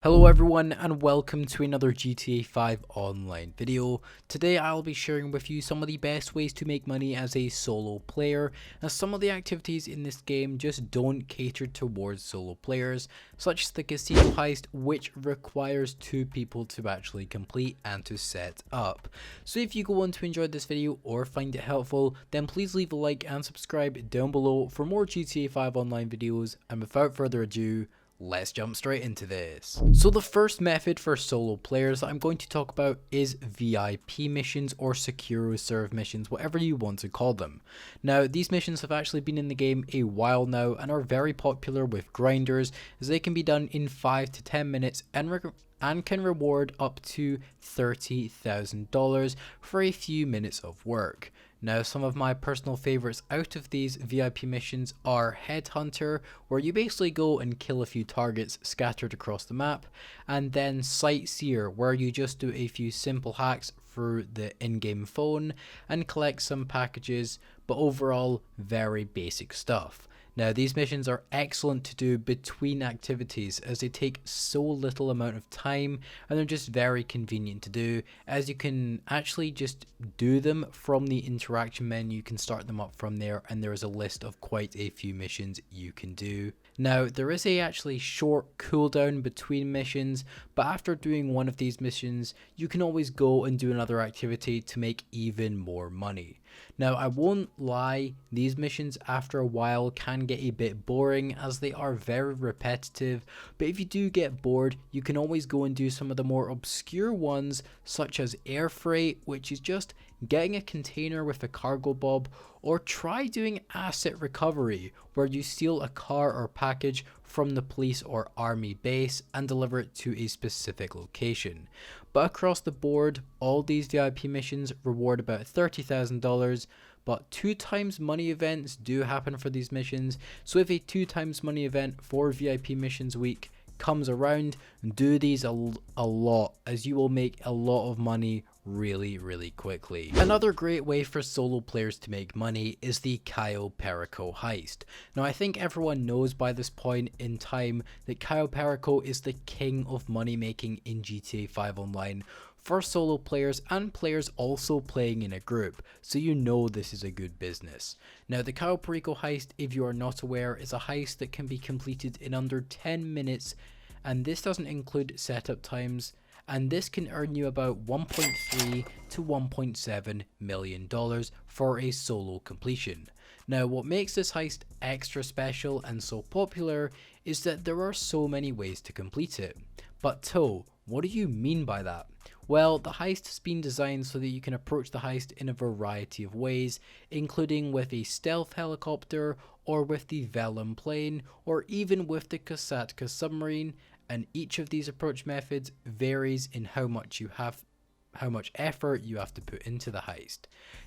Hello everyone and welcome to another GTA 5 online video. Today I'll be sharing with you some of the best ways to make money as a solo player, as some of the activities in this game just don't cater towards solo players, such as the casino heist, which requires two people to actually complete and to set up. So if you go on to enjoy this video or find it helpful, then please leave a like and subscribe down below for more GTA 5 online videos, and without further ado, let's jump straight into this. So the first method for solo players that I'm going to talk about is VIP missions or secure reserve missions, whatever you want to call them. Now these missions have actually been in the game a while now and are very popular with grinders, as they can be done in 5 to 10 minutes and can reward up to $30,000 for a few minutes of work. Now, some of my personal favorites out of these VIP missions are Headhunter, where you basically go and kill a few targets scattered across the map, and then Sightseer, where you just do a few simple hacks through the in-game phone and collect some packages, but overall very basic stuff. Now these missions are excellent to do between activities, as they take so little amount of time and they're just very convenient to do, as you can actually just do them from the interaction menu. You can start them up from there, and there is a list of quite a few missions you can do. Now there is a actually short cooldown between missions, but after doing one of these missions you can always go and do another activity to make even more money. Now I won't lie, these missions after a while can get a bit boring as they are very repetitive, but if you do get bored you can always go and do some of the more obscure ones, such as air freight, which is just getting a container with a cargo bob, or try doing asset recovery, where you steal a car or package from the police or army base and deliver it to a specific location. But across the board, all these VIP missions reward about $30,000, but 2 times money events do happen for these missions. So if a 2 times money event for VIP missions week comes around, do these a lot, as you will make a lot of money really quickly. Another great way for solo players to make money is the Kyo Perico Heist. Now I think everyone knows by this point in time that Kyo Perico is the king of money making in GTA 5 Online for solo players and players also playing in a group, so you know this is a good business. Now the Kyo Perico Heist, if you are not aware, is a heist that can be completed in under 10 minutes, and this doesn't include setup times, and this can earn you about $1.3 to $1.7 million for a solo completion. Now what makes this heist extra special and so popular is that there are so many ways to complete it. But Toe, what do you mean by that? Well, the heist has been designed so that you can approach the heist in a variety of ways, including with a stealth helicopter, or with the Vellum plane, or even with the Kosatka submarine, and each of these approach methods varies in how much effort you have to put into the heist.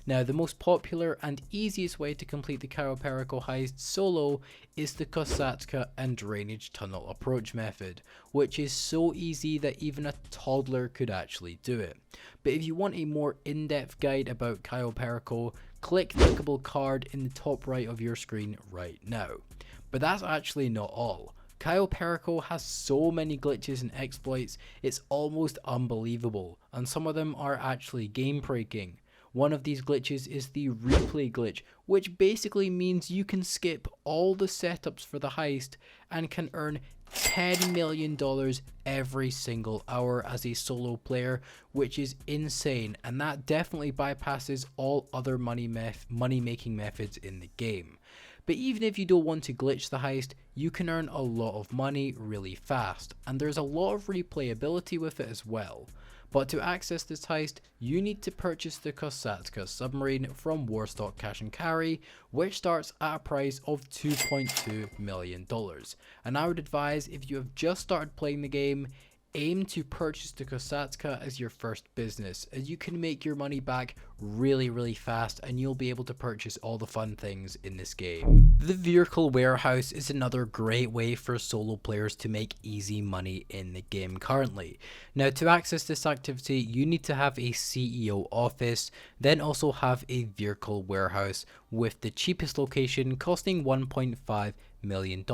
Now the most popular and easiest way to complete the Kyo Perico Heist solo is the Kosatka and drainage tunnel approach method, which is so easy that even a toddler could actually do it. But if you want a more in-depth guide about Kyo Perico, click the clickable card in the top right of your screen right now. But that's actually not all. Kyo Perico has so many glitches and exploits, it's almost unbelievable, and some of them are actually game breaking. One of these glitches is the replay glitch, which basically means you can skip all the setups for the heist and can earn $10 million every single hour as a solo player, which is insane, and that definitely bypasses all other money making methods in the game. But even if you don't want to glitch the heist, you can earn a lot of money really fast, and there's a lot of replayability with it as well. But to access this heist, you need to purchase the Kosatka submarine from Warstock Cash and Carry, which starts at a price of $2.2 million. And I would advise, if you have just started playing the game, aim to purchase the Kosatka as your first business, as you can make your money back really fast and you'll be able to purchase all the fun things in this game. The vehicle warehouse is another great way for solo players to make easy money in the game currently. Now to access this activity you need to have a CEO office, then also have a vehicle warehouse, with the cheapest location costing $1.5 million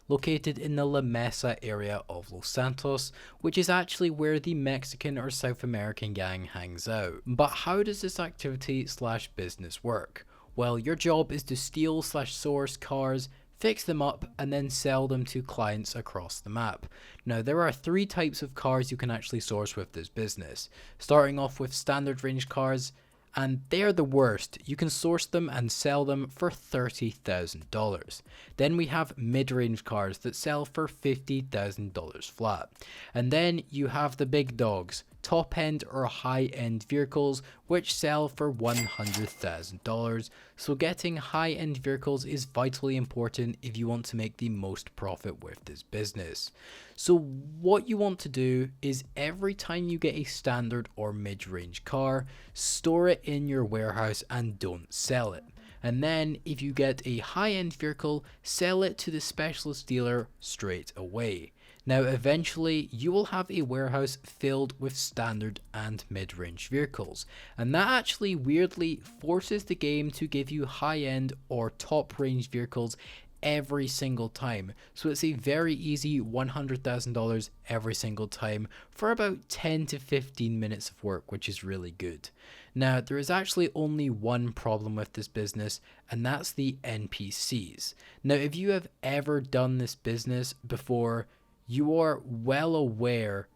located in the La Mesa area of Los Santos, which is actually where the Mexican or South American gang hangs out. But how does this activity slash business work? Well, your job is to steal slash source cars, fix them up, and then sell them to clients across the map. Now, there are 3 types of cars you can actually source with this business, starting off with standard range cars, and they're the worst. You can source them and sell them for $30,000. Then we have mid-range cars that sell for $50,000 flat. And then you have the big dogs, top-end or high-end vehicles, which sell for $100,000. So getting high-end vehicles is vitally important if you want to make the most profit with this business. So what you want to do is every time you get a standard or mid-range car, store it in your warehouse and don't sell it. And then if you get a high-end vehicle, sell it to the specialist dealer straight away. Now eventually you will have a warehouse filled with standard and mid-range vehicles, and that actually weirdly forces the game to give you high-end or top range vehicles every single time. So it's a very easy $100,000 every single time for about 10 to 15 minutes of work, which is really good. Now there is actually only one problem with this business, and that's the NPCs. Now if you have ever done this business before, you are well aware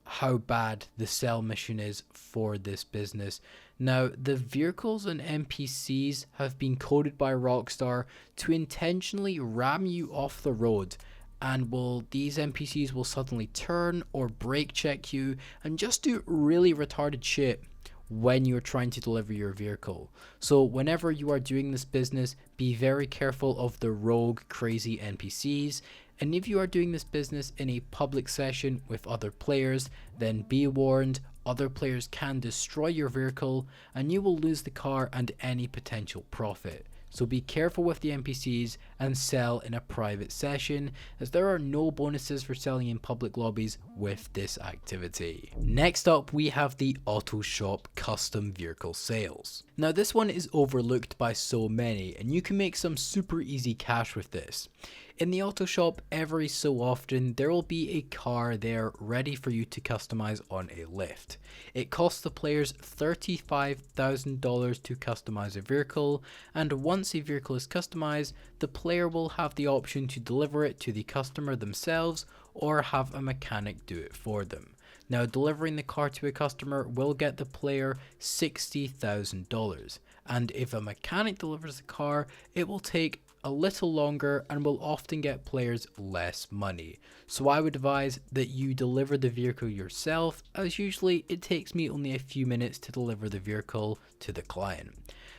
how bad the sell mission is for this business. Now, the vehicles and NPCs have been coded by Rockstar to intentionally ram you off the road, and these NPCs will suddenly turn or brake check you and just do really retarded shit when you're trying to deliver your vehicle. So whenever you are doing this business, be very careful of the rogue crazy NPCs. And if you are doing this business in a public session with other players, then be warned, other players can destroy your vehicle and you will lose the car and any potential profit. So be careful with the NPCs and sell in a private session, as there are no bonuses for selling in public lobbies with this activity. Next up, we have the Autoshop custom vehicle sales. Now this one is overlooked by so many, and you can make some super easy cash with this. In the Autoshop, every so often, there will be a car there ready for you to customize on a lift. It costs the players $35,000 to customize a vehicle, and once a vehicle is customized, the player will have the option to deliver it to the customer themselves or have a mechanic do it for them. Now, delivering the car to a customer will get the player $60,000, and if a mechanic delivers the car, it will take a little longer and will often get players less money. So I would advise that you deliver the vehicle yourself, as usually it takes me only a few minutes to deliver the vehicle to the client.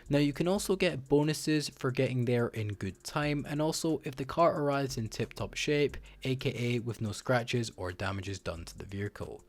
Now you can also get bonuses for getting there in good time, and also if the car arrives in tip-top shape, aka with no scratches or damages done to the vehicle.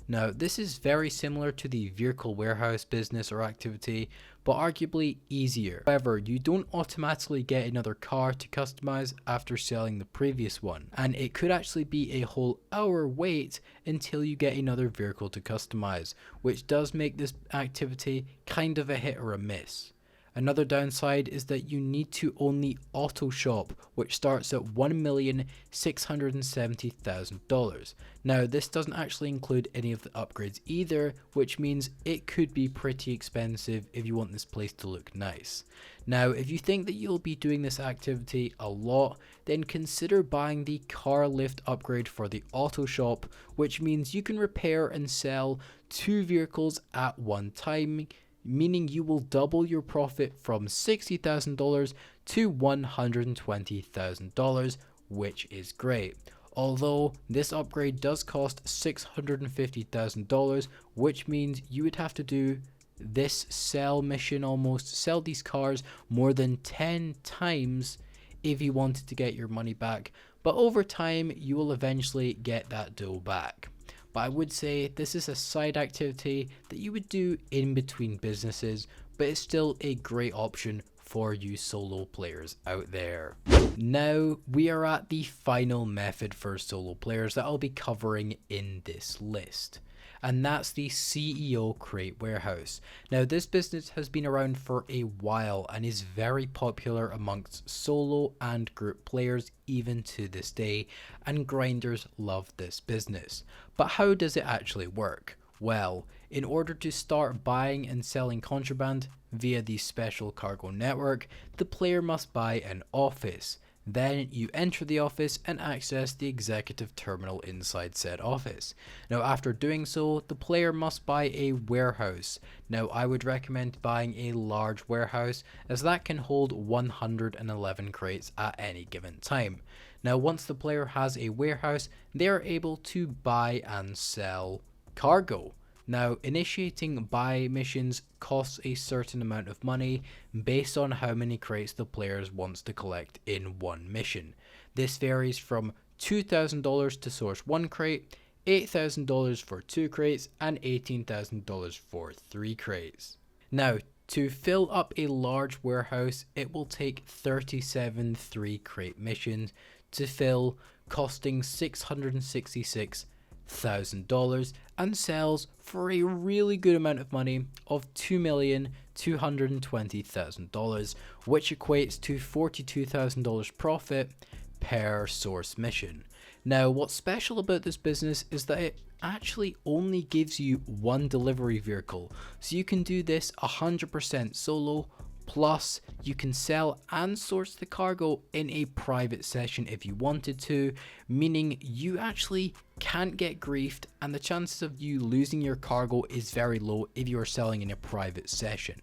Now this is very similar to the vehicle warehouse business or activity, but arguably easier. However, you don't automatically get another car to customize after selling the previous one, and it could actually be a whole hour wait until you get another vehicle to customize, which does make this activity kind of a hit or a miss. Another downside is that you need to own the Autoshop, which starts at $1,670,000. Now this doesn't actually include any of the upgrades either, which means it could be pretty expensive if you want this place to look nice. Now if you think that you'll be doing this activity a lot, then consider buying the car lift upgrade for the Autoshop, which means you can repair and sell 2 vehicles at one time, meaning you will double your profit from $60,000 to $120,000, which is great. Although this upgrade does cost $650,000, which means you would have to do this sell mission, almost sell these cars more than 10 times if you wanted to get your money back, but over time you will eventually get that dough back. But I would say this is a side activity that you would do in between businesses, but it's still a great option for you solo players out there. Now we are at the final method for solo players that I'll be covering in this list, and that's the CEO Crate Warehouse. Now this business has been around for a while and is very popular amongst solo and group players even to this day, and grinders love this business. But how does it actually work? Well, in order to start buying and selling contraband via the special cargo network, the player must buy an office. Then you enter the office and access the executive terminal inside said office. Now after doing so, the player must buy a warehouse. Now I would recommend buying a large warehouse, as that can hold 111 crates at any given time. Now once the player has a warehouse, they are able to buy and sell cargo. Now, initiating buy missions costs a certain amount of money based on how many crates the player wants to collect in one mission. This varies from $2,000 to source one crate, $8,000 for 2 crates, and $18,000 for 3 crates. Now, to fill up a large warehouse, it will take 37 3 crate missions to fill, costing $666,000, and sells for a really good amount of money of $2,220,000, which equates to $42,000 profit per source mission. Now what's special about this business is that it actually only gives you one delivery vehicle, so you can do this 100% solo. Plus, you can sell and source the cargo in a private session if you wanted to, meaning you actually can't get griefed, and the chances of you losing your cargo is very low if you are selling in a private session.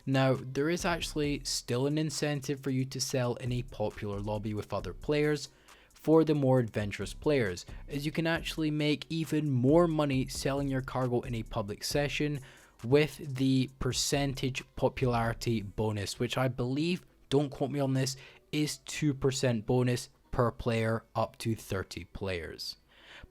Now, there is actually still an incentive for you to sell in a popular lobby with other players for the more adventurous players, as you can actually make even more money selling your cargo in a public session with the percentage popularity bonus, which I believe, don't quote me on this, is 2% bonus per player up to 30 players.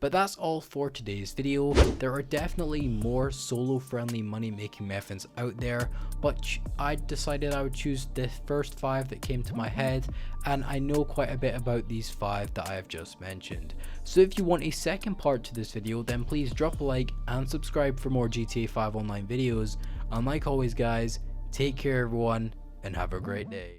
But that's all for today's video. There are definitely more solo friendly money making methods out there, but I decided I would choose the first 5 that came to my head, and I know quite a bit about these 5 that I have just mentioned. So if you want a second part to this video, then please drop a like and subscribe for more GTA 5 online videos. And like always guys, take care everyone and have a great day.